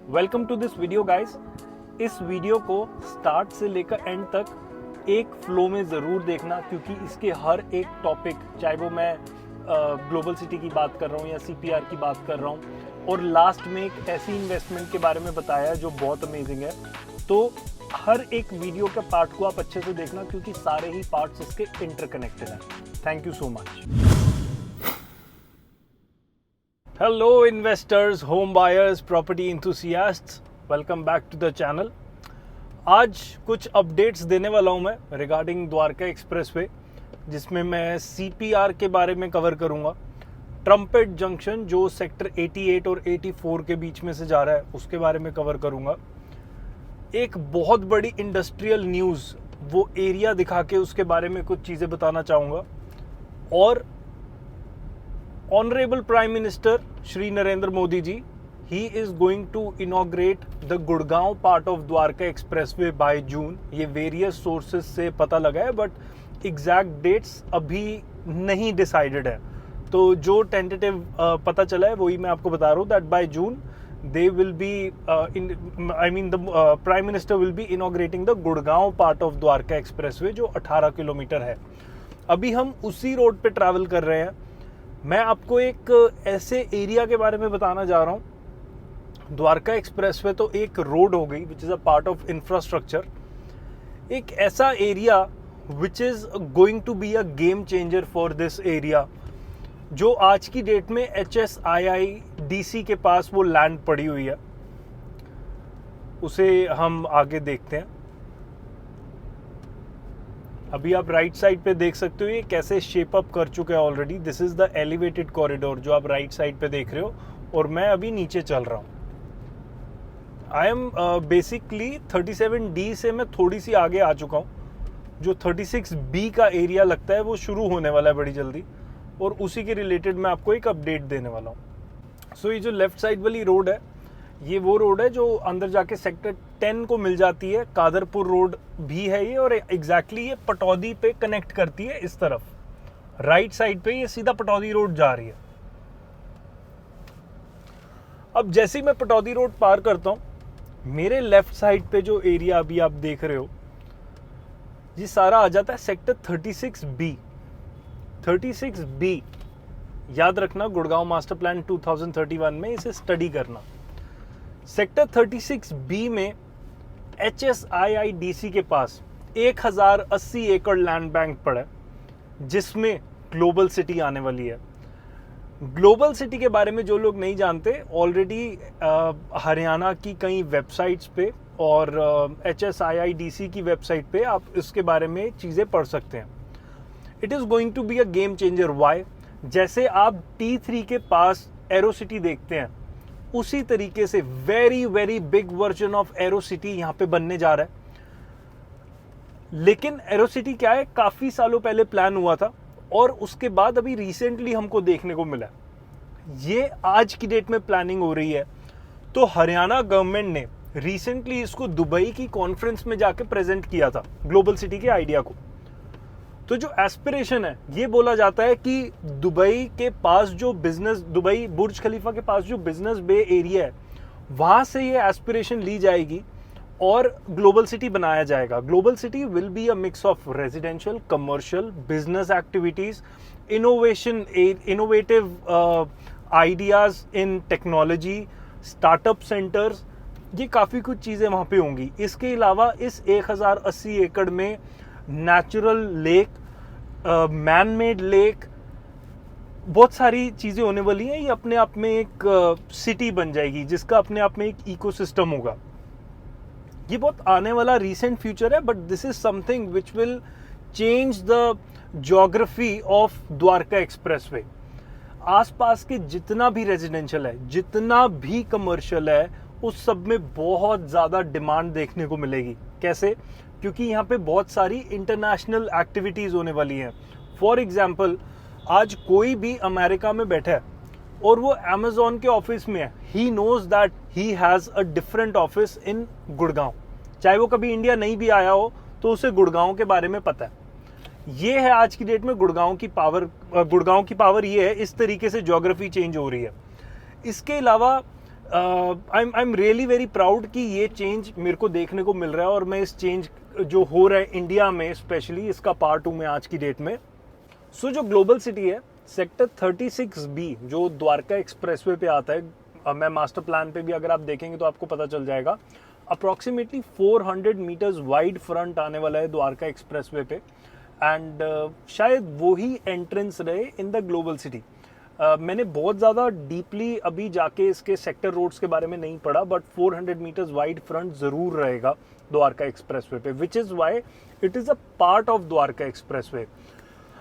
Welcome to this video guys. इस video को start से लेकर एंड तक एक फ्लो में ज़रूर देखना, क्योंकि इसके हर एक टॉपिक, चाहे वो मैं ग्लोबल सिटी की बात कर रहा हूँ या सीपीआर की बात कर रहा हूँ, और लास्ट में एक ऐसी इन्वेस्टमेंट के बारे में बताया जो बहुत अमेजिंग है, तो हर एक वीडियो के पार्ट को आप अच्छे से देखना, क्योंकि सारे ही पार्ट्स इसके इंटरकनेक्टेड हैं। Thank you so much. Hello investors, home buyers, property enthusiasts, welcome back to the channel. आज कुछ अपडेट्स देने वाला हूं मैं रिगार्डिंग द्वारका एक्सप्रेसवे, जिसमें मैं सीपीआर के बारे में कवर करूंगा। ट्रम्पेट जंक्शन जो सेक्टर 88 और 84 के बीच में से जा रहा है, उसके बारे में कवर करूंगा। एक बहुत बड़ी इंडस्ट्रियल न्यूज़, वो एरिया दिखा के उसके बारे में कुछ चीज़ें बताना चाहूँगा। और honourable prime minister Shri Narendra Modi ji, he is going to inaugurate the Gurgaon part of Dwarka expressway by June. ये वेरियस सोर्सेज से पता लगा है, बट एग्जैक्ट डेट्स अभी नहीं डिसाइडेड है। तो जो टेंटेटिव पता चला है वही मैं आपको बता रहा हूँ, that by June they will be the prime minister will be inaugurating the Gurgaon part of Dwarka expressway, जो 18 किलोमीटर है। अभी हम उसी रोड पे ट्रैवल कर रहे हैं। मैं आपको एक ऐसे एरिया के बारे में बताना जा रहा हूँ। द्वारका एक्सप्रेसवे तो एक रोड हो गई, which is a part of infrastructure. एक ऐसा area which is going to be a game changer for this area, जो आज की डेट में HSIIDC के पास वो लैंड पड़ी हुई है। उसे हम आगे देखते हैं। अभी आप राइट साइड पे देख सकते हो ये कैसे शेप अप कर चुका है already. This is the elevated corridor जो आप राइट साइड पे देख रहे हो, और मैं अभी नीचे चल रहा हूँ। आई एम बेसिकली 37D से मैं थोड़ी सी आगे आ चुका हूँ। जो 36B का एरिया लगता है वो शुरू होने वाला है बड़ी जल्दी, और उसी के रिलेटेड मैं आपको एक अपडेट देने वाला हूँ। सो ये जो लेफ्ट साइड वाली रोड है, ये वो रोड है जो अंदर जाके सेक्टर 10 को मिल जाती है। कादरपुर रोड भी है ये, और एग्जैक्टली ये पटौदी पे कनेक्ट करती है। इस तरफ राइट साइड पे ये सीधा पटौदी रोड जा रही है। अब जैसे ही मैं पटौदी रोड पार करता हूँ, मेरे लेफ्ट साइड पे जो एरिया अभी आप देख रहे हो, ये सारा आ जाता है सेक्टर 36B। 36B याद रखना, गुड़गांव मास्टर प्लान 2031 में इसे स्टडी करना। सेक्टर 36B में HSIIDC के पास 1080 एकड़ लैंड बैंक पड़ा है, जिसमें ग्लोबल सिटी आने वाली है। ग्लोबल सिटी के बारे में जो लोग नहीं जानते, ऑलरेडी हरियाणा की कई वेबसाइट्स पे और HSIIDC की वेबसाइट पे आप इसके बारे में चीज़ें पढ़ सकते हैं। It is going to be a game changer. Why? जैसे आप T3 के पास एरो सिटी देखते हैं, उसी तरीके से very very big version of arrow city यहाँ पे बनने जा रहा है। लेकिन एरो सिटी क्या है, काफी सालों पहले प्लान हुआ था, और उसके बाद अभी रिसेंटली हमको देखने को मिला। ये आज की डेट में प्लानिंग हो रही है। तो हरियाणा गवर्नमेंट ने रिसेंटली इसको दुबई की कॉन्फ्रेंस में जाके प्रेजेंट किया था, ग्लोबल सिटी के आइडिया को। तो जो एस्पिरेशन है, ये बोला जाता है कि दुबई के पास जो बिजनेस, दुबई बुर्ज खलीफा के पास जो बिजनेस बे एरिया है, वहां से ये एस्पिरेशन ली जाएगी और ग्लोबल सिटी बनाया जाएगा। Global city will be a mix of residential, commercial, business activities, innovation, innovative ideas in technology, startup centres, ये काफ़ी कुछ चीज़ें वहाँ पे होंगी। इसके अलावा इस 1080 एकड़ में natural lake, man made lake, बहुत सारी चीज़ें होने वाली हैं। ये अपने आप में एक सिटी बन जाएगी, जिसका अपने आप में एक इकोसिस्टम होगा। ये बहुत आने वाला रिसेंट फ्यूचर है, but this is something which will change the geography of Dwarka expressway. आसपास के जितना भी रेजिडेंशियल है, जितना भी कमर्शियल है, उस सब में बहुत ज़्यादा डिमांड देखने को मिलेगी। कैसे? क्योंकि यहाँ पे बहुत सारी इंटरनेशनल एक्टिविटीज़ होने वाली हैं। फॉर एग्जाम्पल, आज कोई भी अमेरिका में बैठा है और वो अमेजोन के ऑफिस में है, he knows that he has a different office in Gurgaon. चाहे वो कभी इंडिया नहीं भी आया हो, तो उसे गुड़गांव के बारे में पता है। ये है आज की डेट में गुड़गांव की पावर। गुड़गांव की पावर ये है, इस तरीके से ज्योग्राफी चेंज हो रही है। इसके अलावा I am really very proud कि ये चेंज मेरे को देखने को मिल रहा है और मैं इस चेंज जो हो रहा है इंडिया में स्पेशली इसका पार्ट हूँ मैं आज की डेट में। सो जो ग्लोबल सिटी है सेक्टर 36B जो द्वारका एक्सप्रेसवे पे आता है, मैं मास्टर प्लान पे भी अगर आप देखेंगे तो आपको पता चल जाएगा, अप्रॉक्सीमेटली 400 मीटर्स वाइड फ्रंट आने वाला है द्वारका एक्सप्रेसवे पे। एंड शायद वो ही एंट्रेंस रहे इन द ग्लोबल सिटी। मैंने बहुत ज़्यादा डीपली अभी जाके इसके सेक्टर रोड्स के बारे में नहीं पढ़ा, बट 400 मीटर्स वाइड फ्रंट ज़रूर रहेगा द्वारका एक्सप्रेसवे पे, which is why it is a part of Dwarka expressway.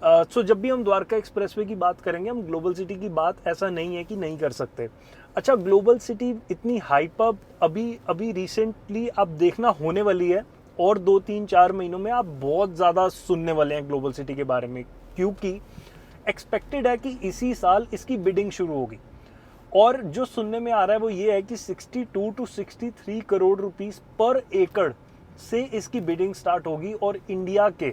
So जब भी हम द्वारका एक्सप्रेसवे की बात करेंगे, हम ग्लोबल सिटी की बात ऐसा नहीं है कि नहीं कर सकते। अच्छा, ग्लोबल सिटी इतनी हाइप अप अभी रिसेंटली आप देखना होने वाली है, और 2-3-4 महीनों में आप बहुत ज़्यादा सुनने वाले हैं ग्लोबल सिटी के बारे में, क्योंकि एक्सपेक्टेड है कि इसी साल इसकी बिडिंग शुरू होगी। और जो सुनने में आ रहा है वो ये है कि 62 to 63 करोड़ रुपीस पर एकड़ से इसकी बिडिंग स्टार्ट होगी, और इंडिया के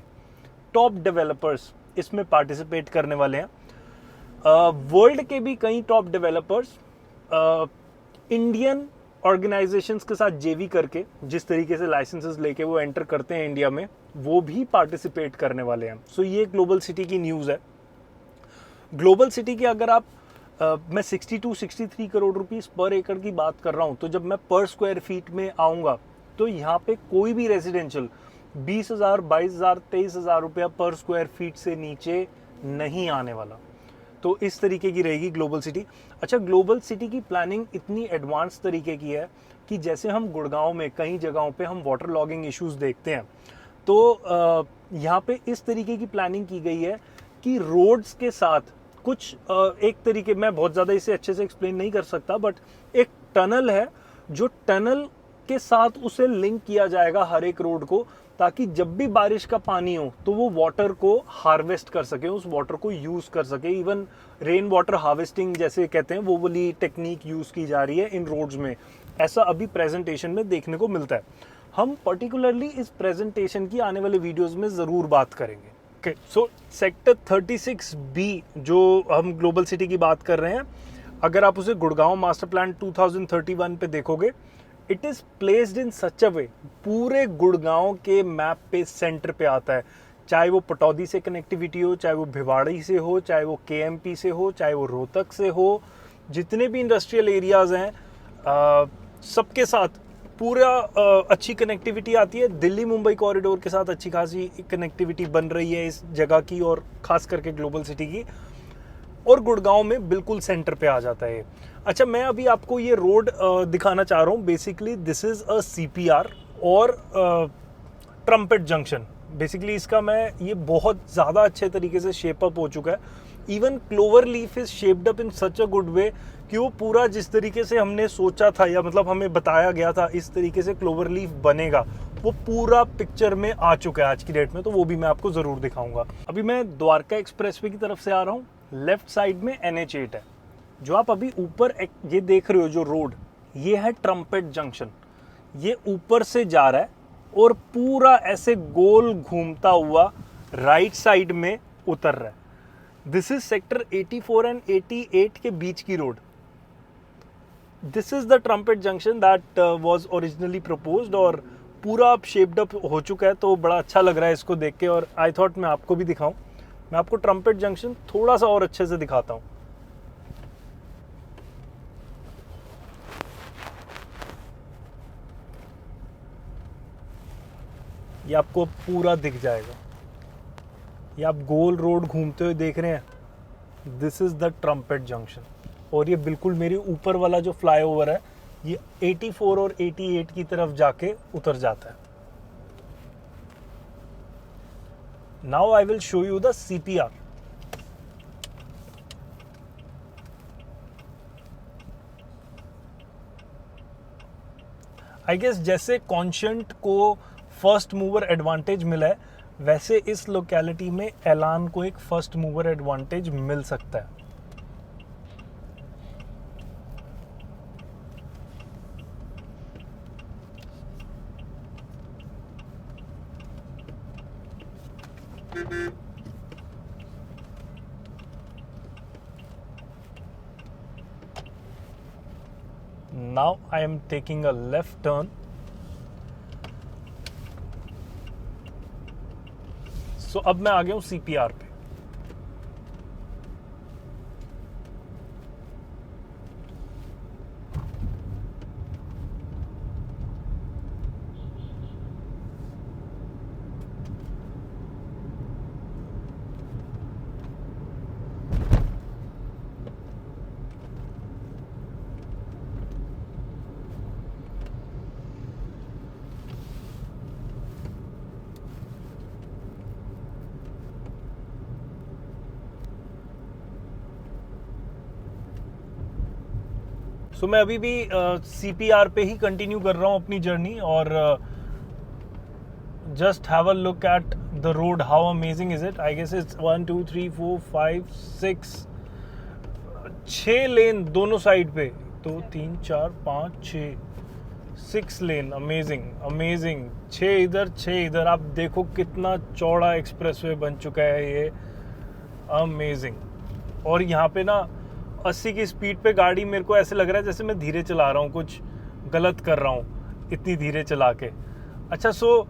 टॉप डेवलपर्स इसमें पार्टिसिपेट करने वाले हैं। वर्ल्ड के भी कई टॉप डेवलपर्स इंडियन ऑर्गेनाइजेशंस के साथ जेवी करके, जिस तरीके से लाइसेंसेस लेके वो एंटर करते हैं इंडिया में, वो भी पार्टिसिपेट करने वाले हैं। सो ये ग्लोबल सिटी की न्यूज़ है। ग्लोबल सिटी की अगर आप मैं 62-63 करोड़ रुपीस पर एकड़ की बात कर रहा हूँ, तो जब मैं पर स्क्वायर फीट में आऊँगा तो यहाँ पे कोई भी रेजिडेंशियल 20,000, 22,000, 23,000 रुपया पर स्क्वायर फीट से नीचे नहीं आने वाला। तो इस तरीके की रहेगी ग्लोबल सिटी। अच्छा, ग्लोबल सिटी की प्लानिंग इतनी एडवांस तरीके की है कि जैसे हम गुड़गांव में कई जगहों पे हम वाटर लॉगिंग इश्यूज देखते हैं, तो यहाँ पे इस तरीके की प्लानिंग की गई है कि रोड्स के साथ कुछ एक तरीके, मैं बहुत ज़्यादा इसे अच्छे से एक्सप्लेन नहीं कर सकता, बट एक टनल है जो टनल के साथ उसे लिंक किया जाएगा हर एक रोड को, ताकि जब भी बारिश का पानी हो तो वो वाटर को हार्वेस्ट कर सके, उस वाटर को यूज़ कर सके। इवन रेन वाटर हार्वेस्टिंग जैसे कहते हैं, वो वाली टेक्निक यूज़ की जा रही है इन रोड्स में। ऐसा अभी प्रेजेंटेशन में देखने को मिलता है। हम पर्टिकुलरली इस प्रेजेंटेशन की आने वाले वीडियोज़ में ज़रूर बात करेंगे। ओके, सो सेक्टर 36B जो हम ग्लोबल सिटी की बात कर रहे हैं, अगर आप उसे गुड़गांव मास्टर प्लान 2031 पे देखोगे, इट इज़ प्लेस्ड इन सच अ वे, पूरे गुड़गांव के मैप पे सेंटर पे आता है। चाहे वो पटौदी से कनेक्टिविटी हो, चाहे वो भिवाड़ी से हो, चाहे वो KMP से हो, चाहे वो रोहतक से हो, जितने भी इंडस्ट्रियल एरियाज़ हैं सबके साथ पूरा अच्छी कनेक्टिविटी आती है। दिल्ली मुंबई कॉरिडोर के साथ अच्छी खासी कनेक्टिविटी बन रही है इस जगह की, और ख़ास करके ग्लोबल सिटी की, और गुड़गांव में बिल्कुल सेंटर पे आ जाता है। अच्छा, मैं अभी आपको ये रोड दिखाना चाह रहा हूँ। Basically this is a CPR और ट्रम्पेट जंक्शन। बेसिकली इसका मैं ये बहुत ज़्यादा अच्छे तरीके से शेप अप हो चुका है। Even clover leaf is shaped up in such a good way कि वो पूरा जिस तरीके से हमने सोचा था, या मतलब हमें बताया गया था इस तरीके से क्लोवर लीफ बनेगा, वो पूरा पिक्चर में आ चुका है आज की डेट में। तो वो भी मैं आपको ज़रूर दिखाऊंगा। अभी मैं द्वारका एक्सप्रेसवे की तरफ से आ रहा हूँ। लेफ्ट साइड में NH8 है। जो आप अभी ऊपर ये देख रहे हो जो रोड, ये है ट्रम्पेट जंक्शन। ये ऊपर से जा रहा है और पूरा ऐसे गोल घूमता हुआ राइट साइड में उतर रहा है। दिस इज सेक्टर 84 एंड 88 के बीच की road. This is the trumpet junction that was originally proposed, और पूरा अब शेप्ड अप हो चुका है। तो बड़ा अच्छा लग रहा है इसको देख के, और आई थॉट मैं आपको भी दिखाऊं। मैं आपको ट्रम्पेट जंक्शन थोड़ा सा और अच्छे से दिखाता हूं। ये आपको पूरा दिख जाएगा। ये आप गोल रोड घूमते हुए देख रहे हैं, this is the trumpet junction. और ये बिल्कुल मेरे ऊपर वाला जो फ्लाईओवर है, ये 84 और 88 की तरफ जाके उतर जाता है। Now I will show you the CPR। I guess जैसे कॉन्शियंट को फर्स्ट मूवर एडवांटेज मिला है, वैसे इस लोकेलिटी में एलान को एक फर्स्ट मूवर एडवांटेज मिल सकता है। Now I am taking a left turn. So अब मैं आ गया हूँ CPR पे. सो मैं अभी भी CPR पे ही कंटिन्यू कर रहा हूँ अपनी जर्नी. और just have a look at the road, how amazing is it. I guess it's 1 2 3 4 5 6 6 lane दोनों साइड पे. 2 3 4 5 6 6 लेन. Amazing amazing. 6 इधर 6 इधर. आप देखो कितना चौड़ा एक्सप्रेसवे बन चुका है ये. अमेजिंग. और यहाँ पे ना 80 की स्पीड पे गाड़ी, मेरे को ऐसे लग रहा है जैसे मैं धीरे चला रहा हूँ, कुछ गलत कर रहा हूँ इतनी धीरे चला के. अच्छा, सो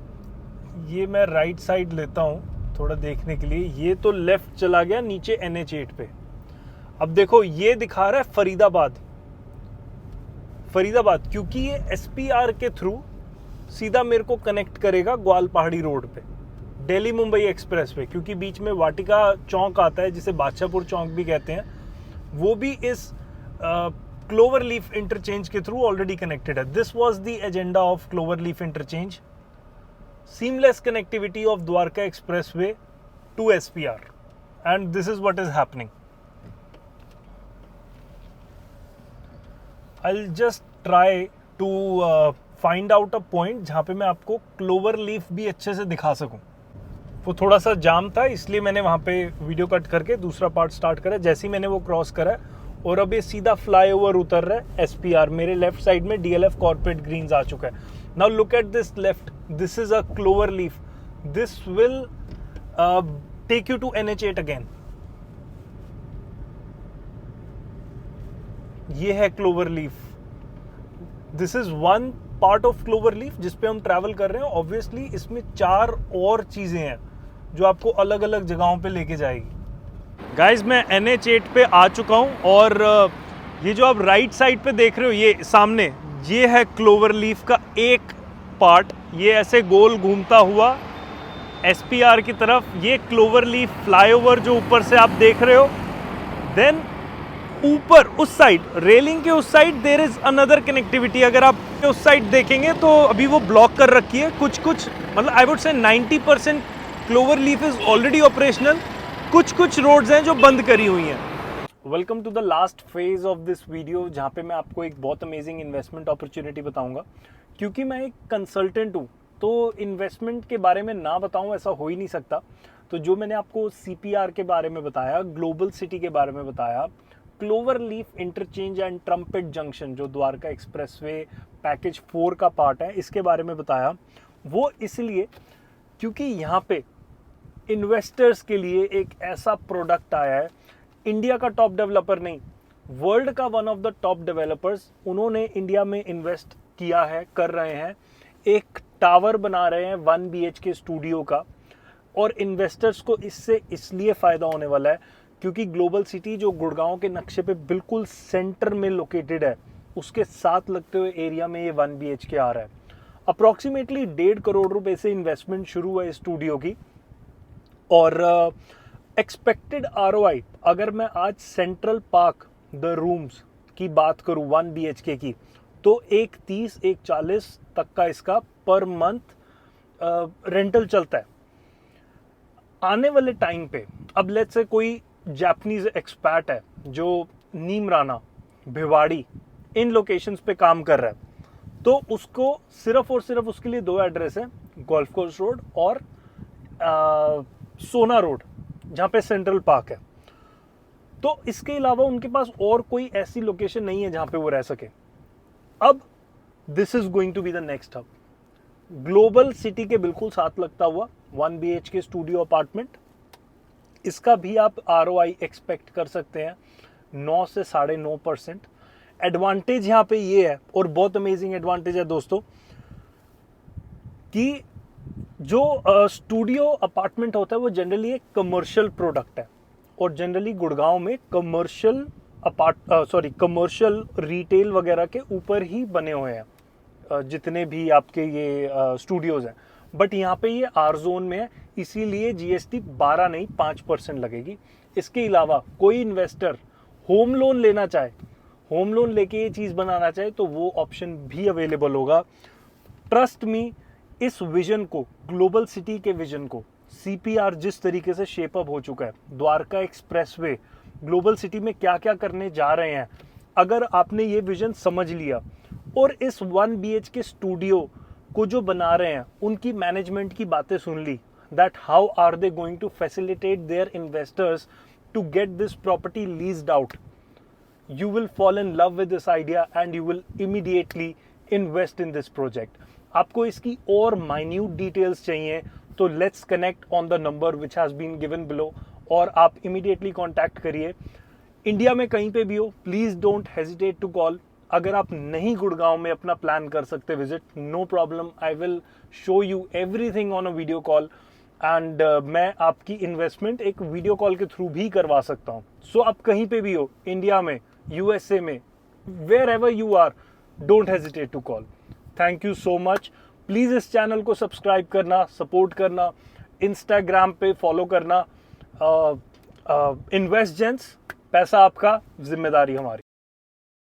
ये मैं राइट साइड लेता हूँ थोड़ा देखने के लिए. ये तो लेफ्ट चला गया नीचे NH8 पे. अब देखो ये दिखा रहा है फरीदाबाद, क्योंकि ये SPR के थ्रू सीधा मेरे को कनेक्ट करेगा ग्वाल पहाड़ी रोड पे, दिल्ली मुंबई एक्सप्रेस पे. क्योंकि बीच में वाटिका चौक आता है जिसे बादशाहपुर चौक भी कहते हैं, वो भी इस क्लोवर लीफ इंटरचेंज के थ्रू ऑलरेडी कनेक्टेड है. This was the agenda of clover leaf interchange, seamless connectivity of Dwarka expressway to SPR, and this is what is happening. I'll just try to find out a point जहाँ पे मैं आपको clover leaf भी अच्छे से दिखा सकूं. वो थोड़ा सा जाम था, इसलिए मैंने वहाँ पे वीडियो कट करके दूसरा पार्ट स्टार्ट करा. जैसे ही मैंने वो क्रॉस करा और अब ये सीधा फ्लाईओवर उतर रहा है SPR. मेरे लेफ्ट साइड में DLF कॉर्पोरेट ग्रीन्स आ चुका है. Now look at this left, this is a clover leaf. This will take you to NH8 again. ये है clover leaf. This is one part of clover leaf जिसपे हम travel कर रहे हैं. ऑब्वियसली इसमें 4 और चीजें हैं जो आपको अलग अलग जगहों पे लेके जाएगी. गाइज, मैं NH8 पे आ चुका हूं और ये जो आप राइट साइड पे देख रहे हो, ये सामने, ये है क्लोवर लीफ का एक पार्ट. ये ऐसे गोल घूमता हुआ SPR की तरफ. ये क्लोवर लीफ फ्लाईओवर जो ऊपर से आप देख रहे हो. देन ऊपर उस साइड, रेलिंग के उस side, there is another connectivity. अगर आप उस साइड देखेंगे तो अभी वो ब्लॉक कर रखी है. कुछ मतलब आई would say 90% clover leaf is already operational. कुछ रोड्स हैं जो बंद करी हुई हैं. Welcome to the last phase of this video, जहाँ पे मैं आपको एक बहुत अमेजिंग इन्वेस्टमेंट अपॉर्चुनिटी बताऊंगा. क्योंकि मैं एक कंसल्टेंट हूँ तो इन्वेस्टमेंट के बारे में ना बताऊँ ऐसा हो ही नहीं सकता. तो जो मैंने आपको CPR के बारे में बताया, ग्लोबल सिटी के बारे में बताया, clover leaf interchange and trumpet junction जो द्वारका एक्सप्रेसवे पैकेज 4 का पार्ट है, इसके बारे में बताया, वो इसलिए क्योंकि यहाँ पे इन्वेस्टर्स के लिए एक ऐसा प्रोडक्ट आया है. इंडिया का टॉप डेवलपर नहीं, वर्ल्ड का one of the top developers, उन्होंने इंडिया में इन्वेस्ट किया है, कर रहे हैं. एक टावर बना रहे हैं 1 BHK स्टूडियो का. और इन्वेस्टर्स को इससे इसलिए फ़ायदा होने वाला है क्योंकि ग्लोबल सिटी जो गुड़गांव के नक्शे पे बिल्कुल सेंटर में लोकेटेड है, उसके साथ लगते हुए एरिया में ये 1 BHK आ रहा है. अप्रॉक्सीमेटली 1.5 करोड़ रुपए से इन्वेस्टमेंट शुरू हुआ है स्टूडियो की. और एक्सपेक्टेड ROI, अगर मैं आज सेंट्रल पार्क द रूम्स की बात करूं 1 BHK की, तो 1.30 1.40 तक का इसका पर मंथ रेंटल चलता है. आने वाले टाइम पे अब लेट्स से कोई जापानीज एक्सपैट है जो नीमराना, भिवाड़ी, इन लोकेशंस पे काम कर रहा है, तो उसको सिर्फ और सिर्फ उसके लिए 2 एड्रेस है, गोल्फ कोर्स रोड और सोना रोड, जहाँ पे सेंट्रल पार्क है. तो इसके अलावा उनके पास और कोई ऐसी लोकेशन नहीं है जहाँ पे वो रह सके. अब this is going to be the next hub. Global city के बिल्कुल साथ लगता हुआ 1 BHK स्टूडियो अपार्टमेंट. इसका भी आप ROI एक्सपेक्ट कर सकते हैं 9 से 9.5%. एडवांटेज यहाँ पे ये है, और बहुत अमेजिंग एडवांटेज है दोस्तों, कि जो स्टूडियो अपार्टमेंट होता है वो जनरली एक कमर्शियल प्रोडक्ट है, और जनरली गुड़गांव में कमर्शियल रिटेल वगैरह के ऊपर ही बने हुए हैं जितने भी आपके ये स्टूडियोज हैं। बट यहाँ पे ये आर जोन में है, इसीलिए जीएसटी 12 नहीं 5% लगेगी। इसके अलावा कोई इन्वेस्टर होम लोन लेना चाहे, होम लोन लेके ये चीज़ बनाना चाहे, तो वो ऑप्शन भी अवेलेबल होगा। ट्रस्ट मी, इस विजन को, ग्लोबल सिटी के विजन को, सीपीआर जिस तरीके से शेप अप हो चुका है, द्वारका एक्सप्रेसवे ग्लोबल सिटी में क्या क्या करने जा रहे हैं, अगर आपने ये विजन समझ लिया और इस 1 BHK स्टूडियो को जो बना रहे हैं उनकी मैनेजमेंट की बातें सुन ली, that how are they going to facilitate their investors to get this property leased out, you will fall in love with this idea and you will immediately invest in this project. आपको इसकी और minute details चाहिए तो let's connect on the number which has been given below, और आप immediately contact करिए। India में कहीं पे भी हो, please don't hesitate to call। अगर आप नहीं गुड़गांव में अपना प्लान कर सकते visit, no problem, I will show you everything on a video call, and मैं आपकी इन्वेस्टमेंट एक वीडियो कॉल के थ्रू भी करवा सकता हूँ। सो आप कहीं पे भी हो, इंडिया में, यूएसए में, wherever you are, don't hesitate to call. Thank you so much. Please इस चैनल को सब्सक्राइब करना, सपोर्ट करना, इंस्टाग्राम पे फॉलो करना। इन्वेस्ट जेंट्स, पैसा आपका, जिम्मेदारी हमारी।